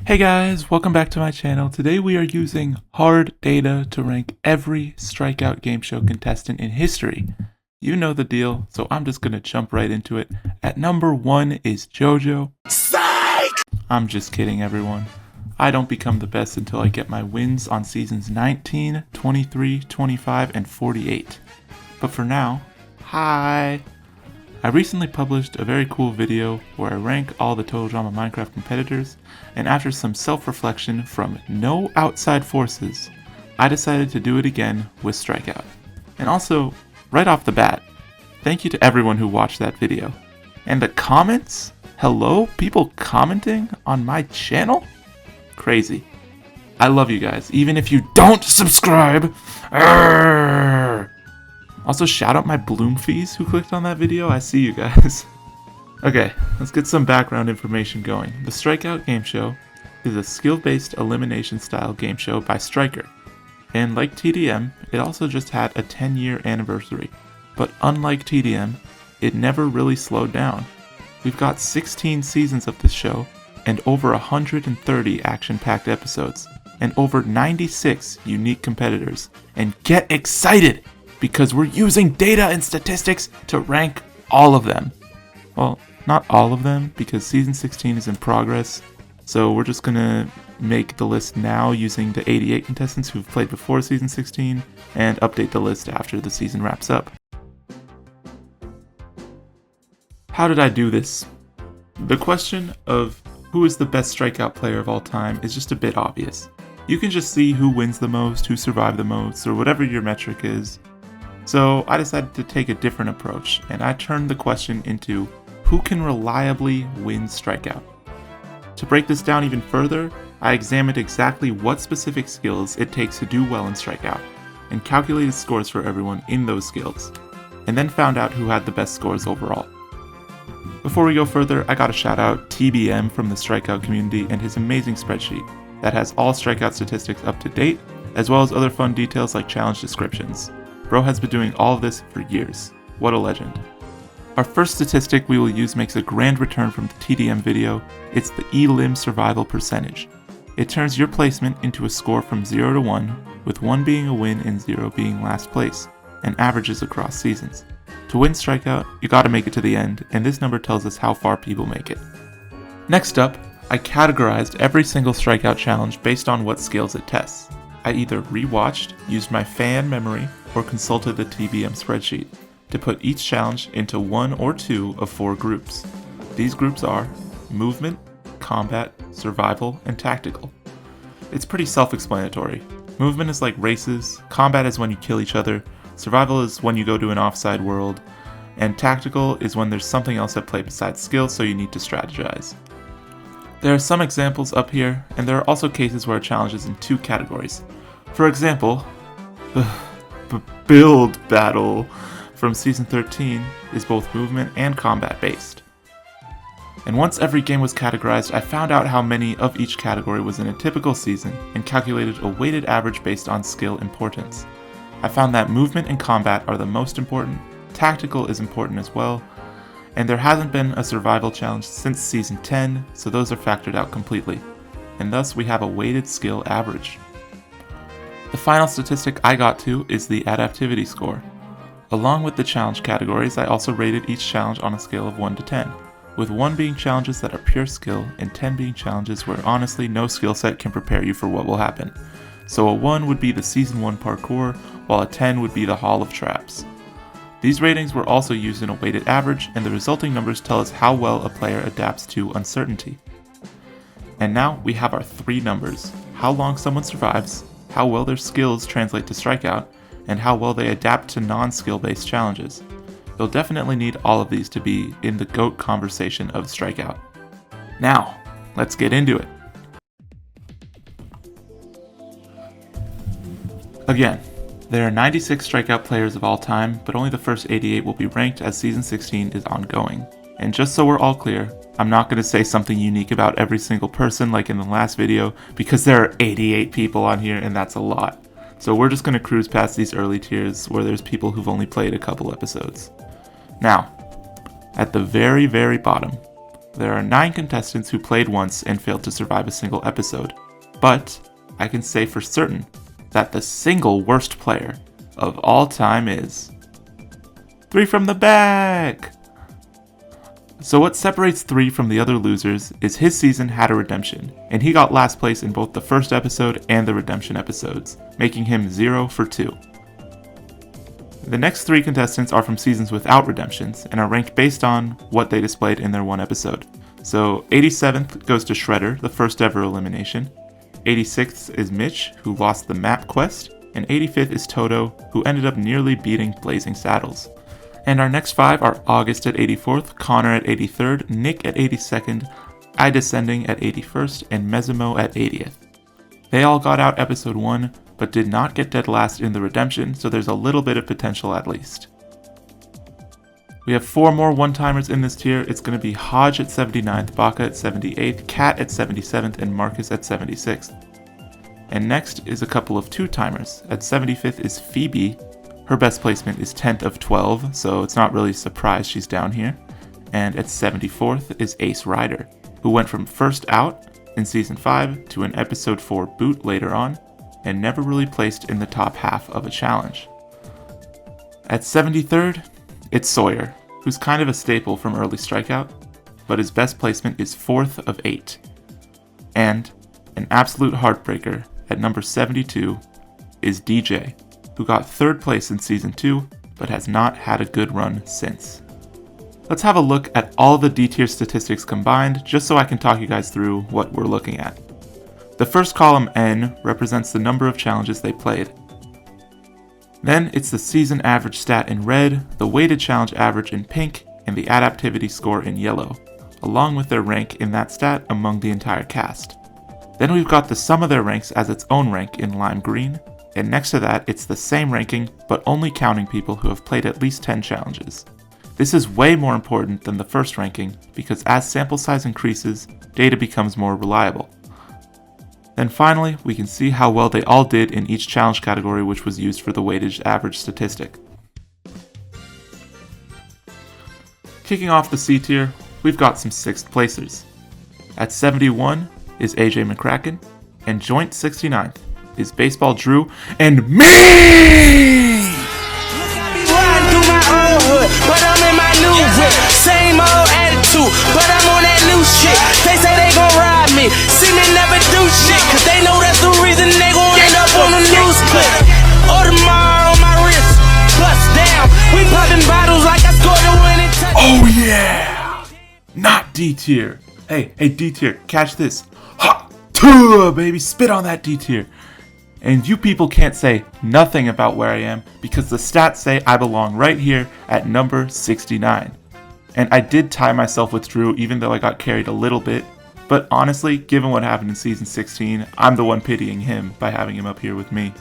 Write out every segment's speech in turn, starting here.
Hey guys, welcome back to my channel. Today we are using hard data to rank every strikeout game show contestant in history. You know the deal, so I'm just gonna jump right into it. At number 1 is JoJo. Psych! I'm just kidding, everyone. I don't become the best until I get my wins on seasons 19, 23, 25, and 48. But for now, hi! I recently published a very cool video where I rank all the Total Drama Minecraft competitors, and after some self-reflection from no outside forces, I decided to do it again with Strikeout. And also, right off the bat, thank you to everyone who watched that video. And the comments? Hello? People commenting on my channel? Crazy. I love you guys, even if you don't subscribe. Arrgh! Also, shout out my Bloomfies who clicked on that video. I see you guys. Okay, let's get some background information going. The Strikeout game show is a skill-based elimination-style game show by Striker. And like TDM, it also just had a 10-year anniversary. But unlike TDM, it never really slowed down. We've got 16 seasons of this show, and over 130 action-packed episodes, and over 96 unique competitors. And get excited! Because we're using data and statistics to rank all of them. Well, not all of them, because season 16 is in progress, so we're just gonna make the list now using the 88 contestants who've played before season 16, and update the list after the season wraps up. How did I do this? The question of who is the best strikeout player of all time is just a bit obvious. You can just see who wins the most, who survived the most, or whatever your metric is. So I decided to take a different approach, and I turned the question into who can reliably win strikeout. To break this down even further, I examined exactly what specific skills it takes to do well in strikeout, and calculated scores for everyone in those skills, and then found out who had the best scores overall. Before we go further, I gotta shout out TBM from the strikeout community and his amazing spreadsheet that has all strikeout statistics up to date, as well as other fun details like challenge descriptions. Bro has been doing all of this for years. What a legend. Our first statistic we will use makes a grand return from the TDM video. It's the elim survival percentage. It turns your placement into a score from 0 to 1, with 1 being a win and 0 being last place, and averages across seasons. To win strikeout, you gotta make it to the end, and this number tells us how far people make it. Next up, I categorized every single strikeout challenge based on what skills it tests. I either rewatched, used my fan memory, or consulted the TBM spreadsheet to put each challenge into 1 or 2 of 4 groups. These groups are movement, combat, survival, and tactical. It's pretty self-explanatory. Movement is like races, combat is when you kill each other, survival is when you go to an offside world, and tactical is when there's something else at play besides skill, so you need to strategize. There are some examples up here, and there are also cases where a challenge is in 2 categories. For example, the build battle from season 13 is both movement and combat based. And once every game was categorized, I found out how many of each category was in a typical season and calculated a weighted average based on skill importance. I found that movement and combat are the most important, tactical is important as well, and there hasn't been a survival challenge since season 10, so those are factored out completely. And thus we have a weighted skill average. The final statistic I got to is the adaptivity score. Along with the challenge categories, I also rated each challenge on a scale of 1 to 10, with 1 being challenges that are pure skill and 10 being challenges where honestly no skill set can prepare you for what will happen. So a 1 would be the season 1 parkour, while a 10 would be the Hall of Traps. These ratings were also used in a weighted average, and the resulting numbers tell us how well a player adapts to uncertainty. And now we have our 3 numbers: how long someone survives, how well their skills translate to strikeout, and how well they adapt to non-skill based challenges. You'll definitely need all of these to be in the GOAT conversation of strikeout. Now, let's get into it. Again, there are 96 strikeout players of all time, but only the first 88 will be ranked as season 16 is ongoing. And just so we're all clear, I'm not going to say something unique about every single person like in the last video, because there are 88 people on here and that's a lot. So we're just going to cruise past these early tiers where there's people who've only played a couple episodes. Now, at the very, very bottom, there are 9 contestants who played once and failed to survive a single episode. But I can say for certain that the single worst player of all time is 3 from the back! So what separates 3 from the other losers is his season had a redemption, and he got last place in both the first episode and the redemption episodes, making him 0 for 2. The next 3 contestants are from seasons without redemptions, and are ranked based on what they displayed in their one episode. So 87th goes to Shredder, the first ever elimination. 86th is Mitch, who lost the map quest, and 85th is Toto, who ended up nearly beating Blazing Saddles. And our next 5 are August at 84th, Connor at 83rd, Nick at 82nd, I Descending at 81st, and Mesimo at 80th. They all got out episode 1, but did not get dead last in the redemption, so there's a little bit of potential at least. We have 4 more one-timers in this tier. It's going to be Hodge at 79th, Baka at 78th, Kat at 77th, and Marcus at 76th. And next is a couple of two-timers. At 75th is Phoebe. Her best placement is 10th of 12, so it's not really a surprise she's down here. And at 74th is Ace Rider, who went from first out in Season 5 to an Episode 4 boot later on, and never really placed in the top half of a challenge. At 73rd, it's Sawyer, who's kind of a staple from early Strikeout, but his best placement is 4th of 8. And an absolute heartbreaker at number 72 is DJ, who got 3rd place in Season 2, but has not had a good run since. Let's have a look at all the D-tier statistics combined, just so I can talk you guys through what we're looking at. The first column, N, represents the number of challenges they played. Then it's the season average stat in red, the weighted challenge average in pink, and the adaptivity score in yellow, along with their rank in that stat among the entire cast. Then we've got the sum of their ranks as its own rank in lime green, and next to that it's the same ranking, but only counting people who have played at least 10 challenges. This is way more important than the first ranking, because as sample size increases, data becomes more reliable. Then finally, we can see how well they all did in each challenge category which was used for the weighted average statistic. Kicking off the C tier, we've got some 6th placers. At 71 is AJ McCracken, and joint 69th is Baseball Drew and me! But I'm in my new whip, same old attitude, but I'm on that new shit. They say they gon' ride me, see me never do shit, cause they know that's the reason they gon' end up on the news clip. Audemars on my wrist, bust down, we poppin' bottles like I scored a winning touchdown. Oh yeah! Not D tier. Hey D tier, catch this. Ha! Tuh, baby, spit on that D tier. And you people can't say nothing about where I am because the stats say I belong right here at number 69. And I did tie myself with Drew even though I got carried a little bit, but honestly, given what happened in season 16, I'm the one pitying him by having him up here with me.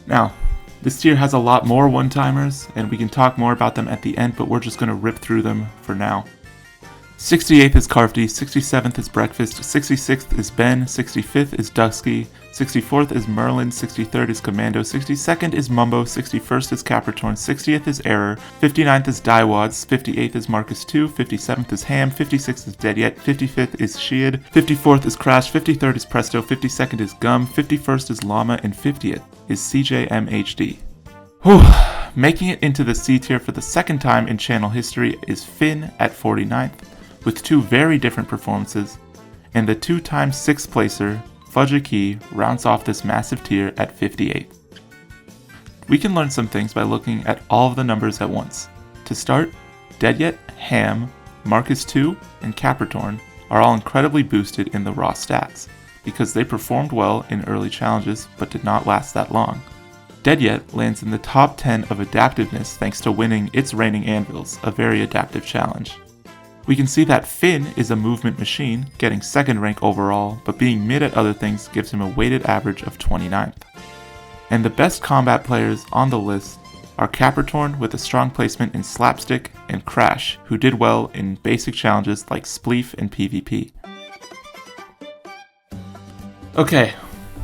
Now, this tier has a lot more one-timers, and we can talk more about them at the end, but we're just going to rip through them for now. 68th is Carvedy, 67th is Breakfast, 66th is Ben, 65th is Dusky, 64th is Merlin, 63rd is Commando, 62nd is Mumbo, 61st is Capricorn, 60th is Error, 59th is Diewads, 58th is Marcus 2, 57th is Ham, 56th is Dead Yet, 55th is Shead, 54th is Crash, 53rd is Presto, 52nd is Gum, 51st is Llama, and 50th is CJMHD. Whew. Making it into the C tier for the second time in channel history is Finn at 49th, with 2 very different performances, and the 2-time 6th placer, Fudge Key, rounds off this massive tier at 58th. We can learn some things by looking at all of the numbers at once. To start, Dead Yet, Ham, Marcus 2, and Capricorn are all incredibly boosted in the raw stats, because they performed well in early challenges but did not last that long. Dead Yet lands in the top 10 of adaptiveness thanks to winning its Raining Anvils, a very adaptive challenge. We can see that Finn is a movement machine, getting 2nd rank overall, but being mid at other things gives him a weighted average of 29th. And the best combat players on the list are Capricorn with a strong placement in Slapstick, and Crash, who did well in basic challenges like Spleef and PvP. Okay,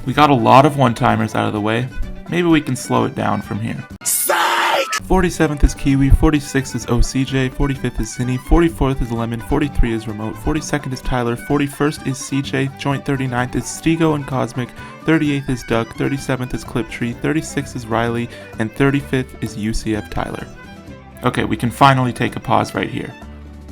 we got a lot of one-timers out of the way. Maybe we can slow it down from here. Psych! 47th is Kiwi, 46th is OCJ, 45th is Zinni, 44th is Lemon, 43 is Remote, 42nd is Tyler, 41st is CJ, joint 39th is Stigo and Cosmic, 38th is Duck, 37th is Cliptree, 36th is Riley, and 35th is UCF Tyler. Okay, we can finally take a pause right here.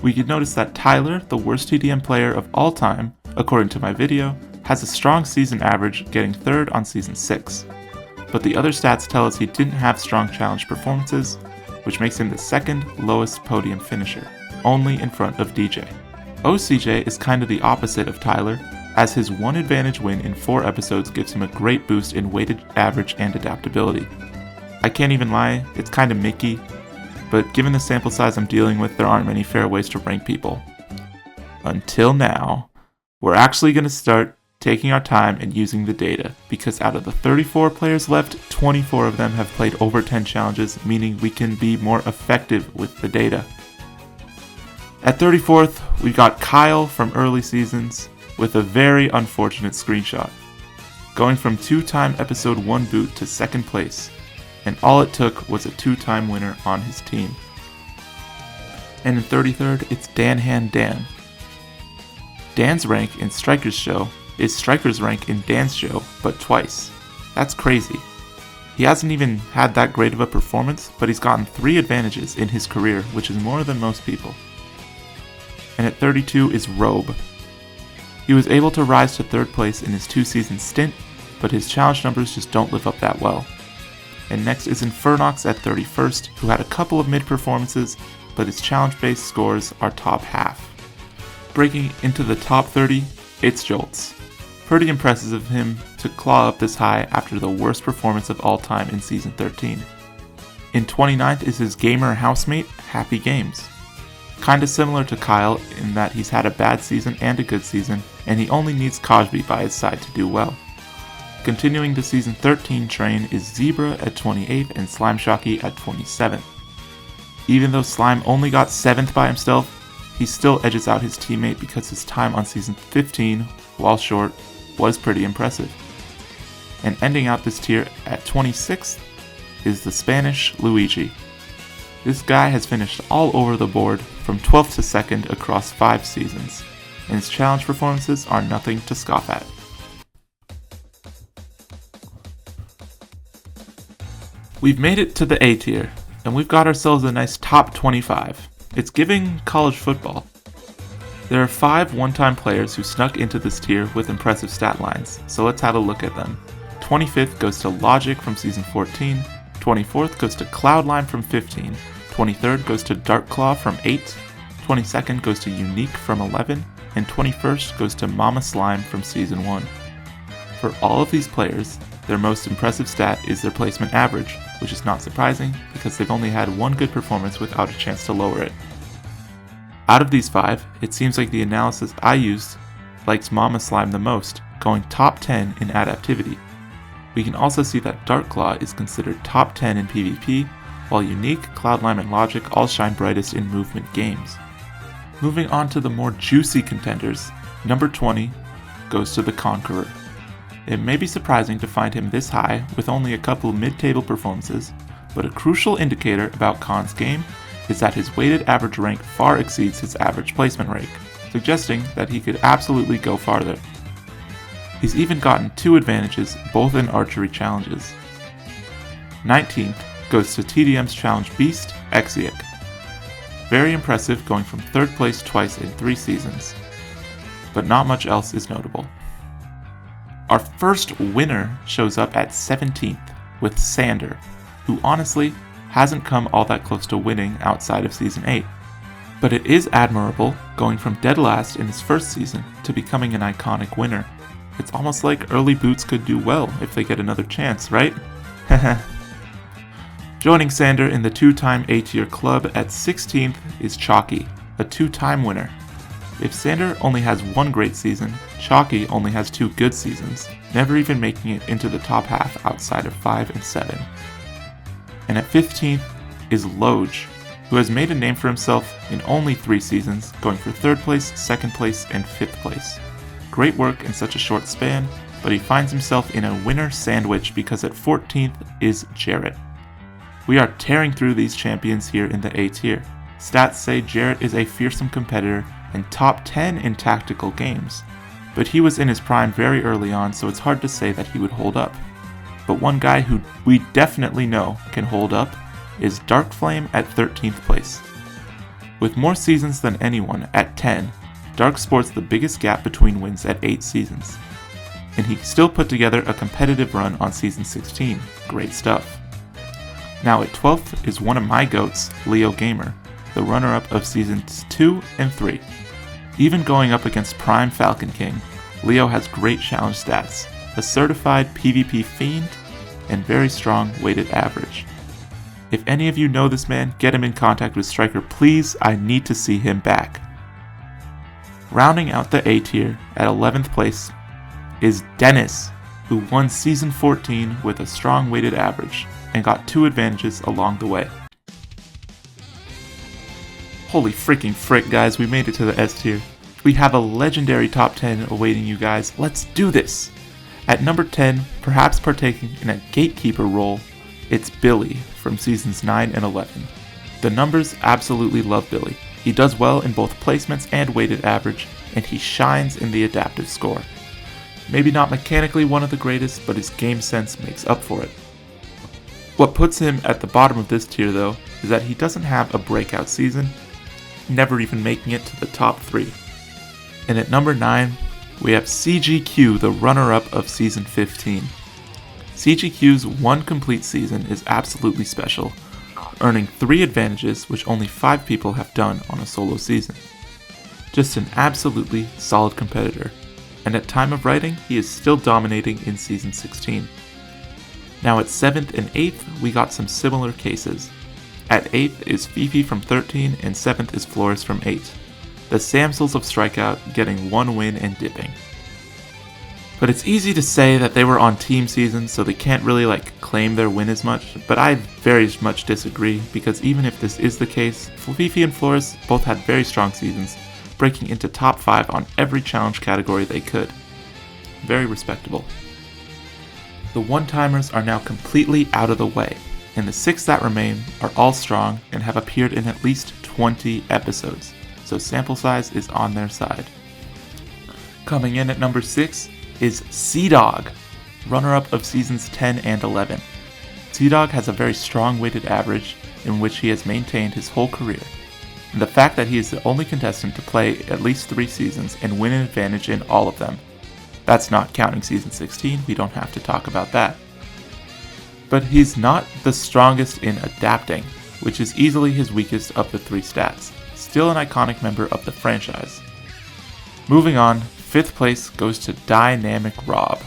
We can notice that Tyler, the worst TDM player of all time, according to my video, has a strong season average, getting 3rd on Season 6. But the other stats tell us he didn't have strong challenge performances, which makes him the 2nd lowest podium finisher, only in front of DJ. OCJ is kind of the opposite of Tyler, as his 1 advantage win in 4 episodes gives him a great boost in weighted average and adaptability. I can't even lie, it's kinda Mickey, but given the sample size I'm dealing with, there aren't many fair ways to rank people. Until now, we're actually gonna start taking our time and using the data, because out of the 34 players left, 24 of them have played over 10 challenges, meaning we can be more effective with the data. At 34th, we got Kyle from early seasons with a very unfortunate screenshot, going from 2-time episode 1 boot to 2nd place, and all it took was a 2-time winner on his team. And in 33rd, it's Dan Hand Dan. Dan's rank in Striker's show is Striker's rank in Dan's show, but twice. That's crazy. He hasn't even had that great of a performance, but he's gotten 3 advantages in his career, which is more than most people. And at 32 is Robe. He was able to rise to 3rd place in his 2-season stint, but his challenge numbers just don't live up that well. And next is Infernox at 31st, who had a couple of mid-performances, but his challenge-based scores are top half. Breaking into the top 30, it's Jolts. Pretty impressive of him to claw up this high after the worst performance of all time in Season 13. In 29th is his gamer housemate, Happy Games. Kinda similar to Kyle in that he's had a bad season and a good season, and he only needs Cosby by his side to do well. Continuing the Season 13 train is Zebra at 28th and Slime Shocky at 27th. Even though Slime only got 7th by himself, he still edges out his teammate because his time on Season 15, while short, was pretty impressive. And ending out this tier at 26th is the Spanish Luigi. This guy has finished all over the board from 12th to 2nd across 5 seasons, and his challenge performances are nothing to scoff at. We've made it to the A tier, and we've got ourselves a nice top 25. It's giving college football. There are 5 one-time players who snuck into this tier with impressive stat lines, so let's have a look at them. 25th goes to Logic from Season 14, 24th goes to Cloudline from 15, 23rd goes to Darkclaw from 8, 22nd goes to Unique from 11, and 21st goes to Mama Slime from Season 1. For all of these players, their most impressive stat is their placement average, which is not surprising because they've only had 1 good performance without a chance to lower it. Out of these 5, it seems like the analysis I used likes Mama Slime the most, going top 10 in adaptivity. We can also see that Darkclaw is considered top 10 in PvP, while Unique, Cloudlime, and Logic all shine brightest in movement games. Moving on to the more juicy contenders, number 20 goes to the Conqueror. It may be surprising to find him this high with only a couple mid-table performances, but a crucial indicator about Con's game is that his weighted average rank far exceeds his average placement rank, suggesting that he could absolutely go farther. He's even gotten 2 advantages, both in archery challenges. 19th goes to TDM's challenge beast, Exiac. Very impressive, going from 3rd place twice in 3 seasons. But not much else is notable. Our first winner shows up at 17th with Sander, who honestly hasn't come all that close to winning outside of Season 8. But it is admirable going from dead last in his first season to becoming an iconic winner. It's almost like early boots could do well if they get another chance, right? Joining Sander in the 2-time A-tier club at 16th is Chalky, a 2-time winner. If Sander only has 1 great season, Chalky only has 2 good seasons, never even making it into the top half outside of 5 and 7. And at 15th is Loge, who has made a name for himself in only 3 seasons, going for 3rd place, 2nd place, and 5th place. Great work in such a short span, but he finds himself in a winner sandwich because at 14th is Jarrett. We are tearing through these champions here in the A tier. Stats say Jarrett is a fearsome competitor and top 10 in tactical games, but he was in his prime very early on, so it's hard to say that he would hold up. But one guy who we definitely know can hold up is Darkflame at 13th place. With more seasons than anyone at 10, Dark sports the biggest gap between wins at 8 seasons. And he still put together a competitive run on season 16. Great stuff. Now at 12th is one of my goats, Leo Gamer, the runner-up of seasons 2 and 3. Even going up against Prime Falcon King, Leo has great challenge stats, a certified PvP fiend, and very strong weighted average. If any of you know this man, get him in contact with Striker, please. I need to see him back. Rounding out the A tier at 11th place is Dennis, who won season 14 with a strong weighted average and got 2 advantages along the way. Holy freaking frick, guys, we made it to the S tier. We have a legendary top 10 awaiting you guys. Let's do this! At number 10, perhaps partaking in a gatekeeper role, it's Billy from seasons 9 and 11. The numbers absolutely love Billy. He does well in both placements and weighted average, and he shines in the adaptive score. Maybe not mechanically one of the greatest, but his game sense makes up for it. What puts him at the bottom of this tier though, is that he doesn't have a breakout season, never even making it to the top 3. And at number 9, we have CGQ, the runner-up of season 15. CGQ's one complete season is absolutely special, earning 3 advantages which only 5 people have done on a solo season. Just an absolutely solid competitor, and at time of writing, he is still dominating in season 16. Now at 7th and 8th, we got some similar cases. At 8th is Fifi from 13 and 7th is Flores from 8. The Samsels of Strikeout getting 1 win and dipping. But it's easy to say that they were on team seasons, so they can't really claim their win as much, but I very much disagree, because even if this is the case, Fifi and Flores both had very strong seasons, breaking into top 5 on every challenge category they could. Very respectable. The one-timers are now completely out of the way, and the 6 that remain are all strong and have appeared in at least 20 episodes, so sample size is on their side. Coming in at number 6 is Sea-Dog, runner-up of seasons 10 and 11. Sea-Dog has a very strong weighted average in which he has maintained his whole career, and the fact that he is the only contestant to play at least 3 seasons and win an advantage in all of them. That's not counting season 16, we don't have to talk about that. But he's not the strongest in adapting, which is easily his weakest of the 3 stats. Still an iconic member of the franchise. Moving on, 5th place goes to Dynamic Rob.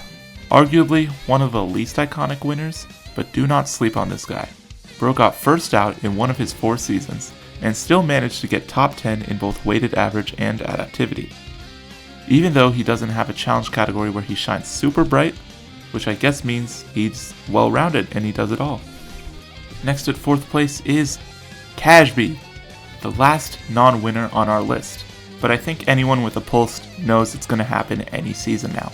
Arguably one of the least iconic winners, but do not sleep on this guy. Bro got first out in one of his 4 seasons, and still managed to get top 10 in both weighted average and adaptivity. Even though he doesn't have a challenge category where he shines super bright, which I guess means he's well-rounded and he does it all. Next at 4th place is Cashby, the last non-winner on our list, but I think anyone with a pulse knows it's going to happen any season now.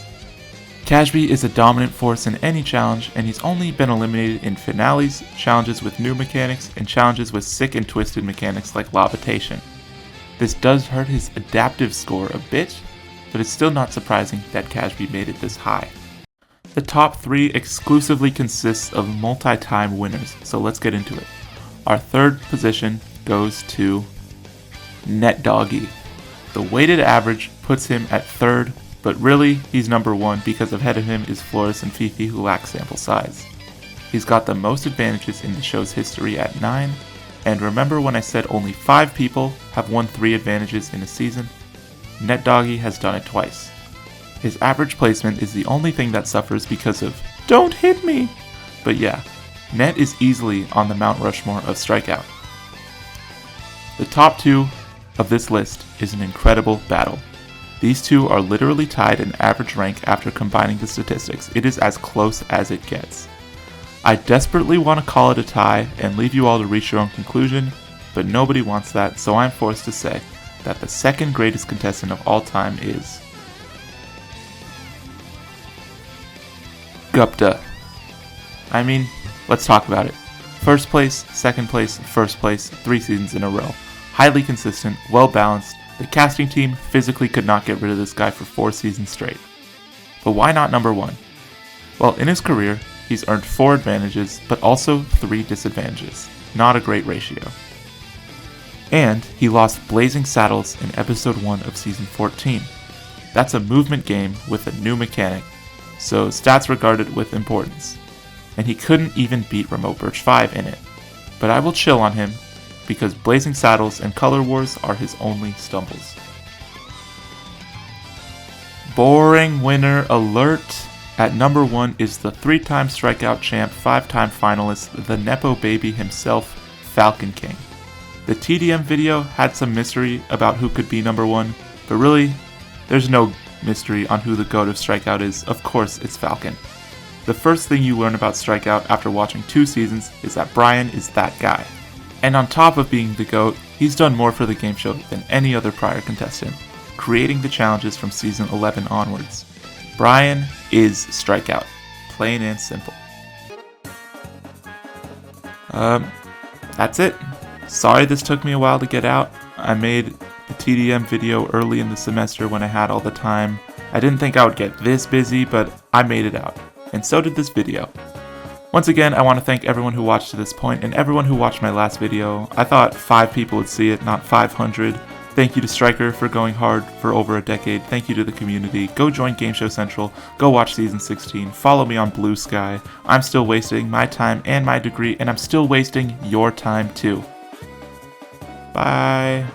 Cashby is a dominant force in any challenge, and he's only been eliminated in finales, challenges with new mechanics, and challenges with sick and twisted mechanics like levitation. This does hurt his adaptive score a bit, but it's still not surprising that Cashby made it this high. The top 3 exclusively consists of multi-time winners, so let's get into it. Our 3rd position goes to NetDoggy. The weighted average puts him at 3rd, but really he's number 1 because ahead of him is Flores and Fifi, who lack sample size. He's got the most advantages in the show's history at 9, and remember when I said only 5 people have won 3 advantages in a season? NetDoggy has done it twice. His average placement is the only thing that suffers because of "don't hit me." But yeah, Net is easily on the Mount Rushmore of Strikeout. The top 2 of this list is an incredible battle. These 2 are literally tied in average rank after combining the statistics. It is as close as it gets. I desperately want to call it a tie and leave you all to reach your own conclusion, but nobody wants that, so I'm forced to say that the 2nd greatest contestant of all time is Gupta. I mean, let's talk about it. First place, second place, first place, 3 seasons in a row. Highly consistent, well balanced. The casting team physically could not get rid of this guy for 4 seasons straight. But why not number 1? Well, in his career, he's earned 4 advantages, but also 3 disadvantages. Not a great ratio. And he lost Blazing Saddles in episode 1 of season 14. That's a movement game with a new mechanic, so stats regarded with importance. And he couldn't even beat Remote Birch 5 in it. But I will chill on him, because Blazing Saddles and Color Wars are his only stumbles. Boring winner alert! At number 1 is the 3-time strikeout champ, 5-time finalist, the Nepo baby himself, Falcon King. The TDM video had some mystery about who could be number 1, but really, there's no mystery on who the GOAT of strikeout is. Of course, it's Falcon. The first thing you learn about strikeout after watching 2 seasons is that Brian is that guy. And on top of being the GOAT, he's done more for the game show than any other prior contestant, creating the challenges from season 11 onwards. Brian is strikeout, plain and simple. That's it. Sorry this took me a while to get out. I made the TDM video early in the semester when I had all the time. I didn't think I would get this busy, but I made it out. And so did this video. Once again, I want to thank everyone who watched to this point and everyone who watched my last video. I thought 5 people would see it, not 500. Thank you to Striker for going hard for over a decade. Thank you to the community. Go join Game Show Central. Go watch Season 16. Follow me on Blue Sky. I'm still wasting my time and my degree, and I'm still wasting your time too. Bye.